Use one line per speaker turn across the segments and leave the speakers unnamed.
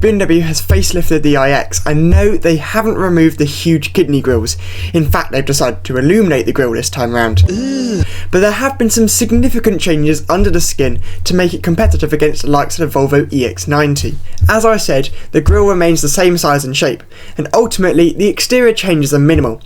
BMW has facelifted the iX, and no, they haven't removed the huge kidney grills. In fact, they've decided to illuminate the grille this time round. But there have been some significant changes under the skin to make it competitive against the likes of the Volvo EX90. As I said, the grille remains the same size and shape, and ultimately the exterior changes are minimal.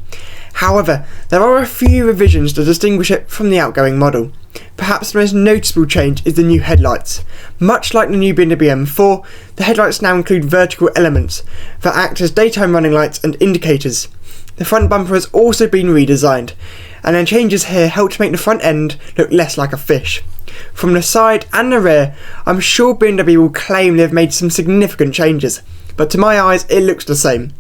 However, there are a few revisions to distinguish it from the outgoing model. Perhaps the most noticeable change is the new headlights. Much like the new BMW M4, the headlights now include vertical elements that act as daytime running lights and indicators. The front bumper has also been redesigned, and the changes here help to make the front end look less like a fish. From the side and the rear, I'm sure BMW will claim they've made some significant changes, but to my eyes it looks the same.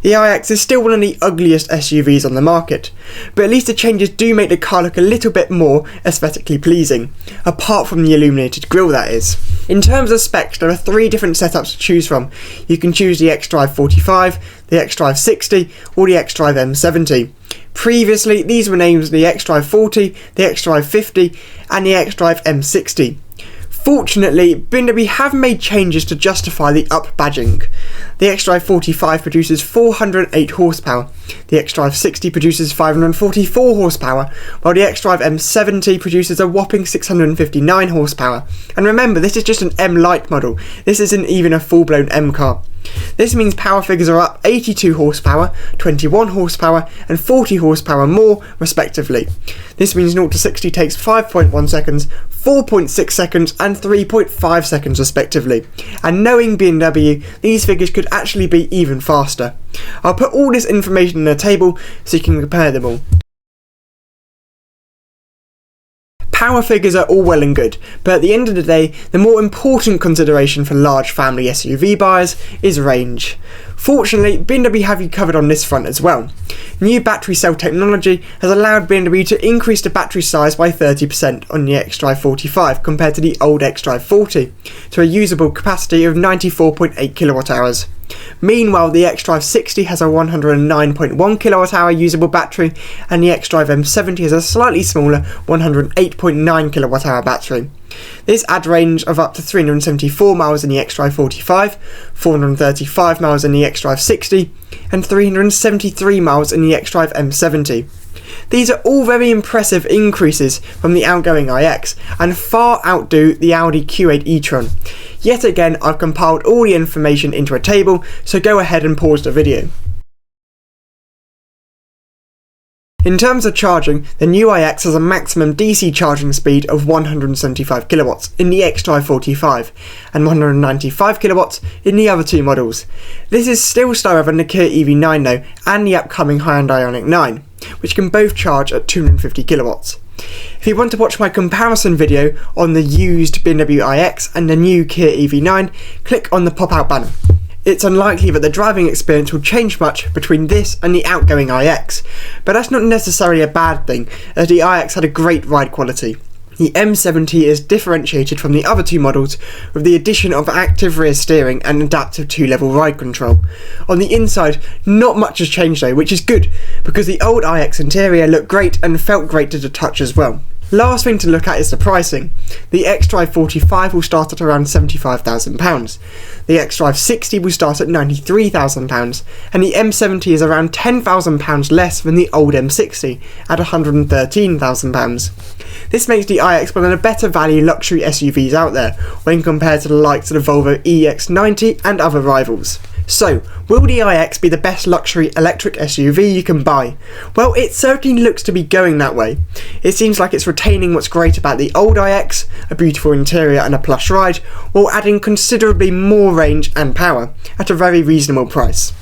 The iX is still one of the ugliest SUVs on the market, but at least the changes do make the car look a little bit more aesthetically pleasing, apart from the illuminated grille that is. In terms of specs, there are 3 different setups to choose from. You can choose the xDrive 45, the xDrive 60 or the xDrive M70. Previously, these were named the xDrive 40, the xDrive 50 and the xDrive M60. Fortunately, BMW have made changes to justify the up badging. The xDrive 45 produces 408 horsepower, the xDrive 60 produces 544 horsepower, while the xDrive M70 produces a whopping 659 horsepower. And remember, this is just an M Lite model, this isn't even a full-blown M car. This means power figures are up 82 horsepower, 21 horsepower and 40 horsepower more respectively. This means 0 to 60 takes 5.1 seconds, 4.6 seconds and 3.5 seconds respectively. And knowing BMW, these figures could actually be even faster. I'll put all this information in a table so you can compare them all. Power figures are all well and good, but at the end of the day, the more important consideration for large family SUV buyers is range. Fortunately, BMW have you covered on this front as well. New battery cell technology has allowed BMW to increase the battery size by 30% on the xDrive 45 compared to the old xDrive 40, to a usable capacity of 94.8 kWh. Meanwhile, the xDrive 60 has a 109.1 kWh usable battery, and the xDrive M70 has a slightly smaller 108.9 kWh battery. This adds range of up to 374 miles in the xDrive 45, 435 miles in the xDrive 60, and 373 miles in the xDrive M70. These are all very impressive increases from the outgoing iX, and far outdo the Audi Q8 e-tron. Yet again, I've compiled all the information into a table, so go ahead and pause the video. In terms of charging, the new iX has a maximum DC charging speed of 175 kilowatts in the xDrive 45 and 195 kilowatts in the other 2 models. This is still slower than the Kia EV9 though, and the upcoming Hyundai Ioniq 9, which can both charge at 250 kilowatts. If you want to watch my comparison video on the used BMW iX and the new Kia EV9, click on the pop-out banner. It's unlikely that the driving experience will change much between this and the outgoing iX, but that's not necessarily a bad thing, as the iX had a great ride quality. The M70 is differentiated from the other 2 models with the addition of active rear steering and adaptive 2-level ride control. On the inside, not much has changed though, which is good, because the old iX interior looked great and felt great to the touch as well. Last thing to look at is the pricing. The xDrive 45 will start at around £75,000, the xDrive 60 will start at £93,000, and the M70 is around £10,000 less than the old M60 at £113,000. This makes the iX one of the better value luxury SUVs out there when compared to the likes of the Volvo EX90 and other rivals. So, will the iX be the best luxury electric SUV you can buy? Well, it certainly looks to be going that way. It seems like it's retaining what's great about the old iX, a beautiful interior and a plush ride, while adding considerably more range and power at a very reasonable price.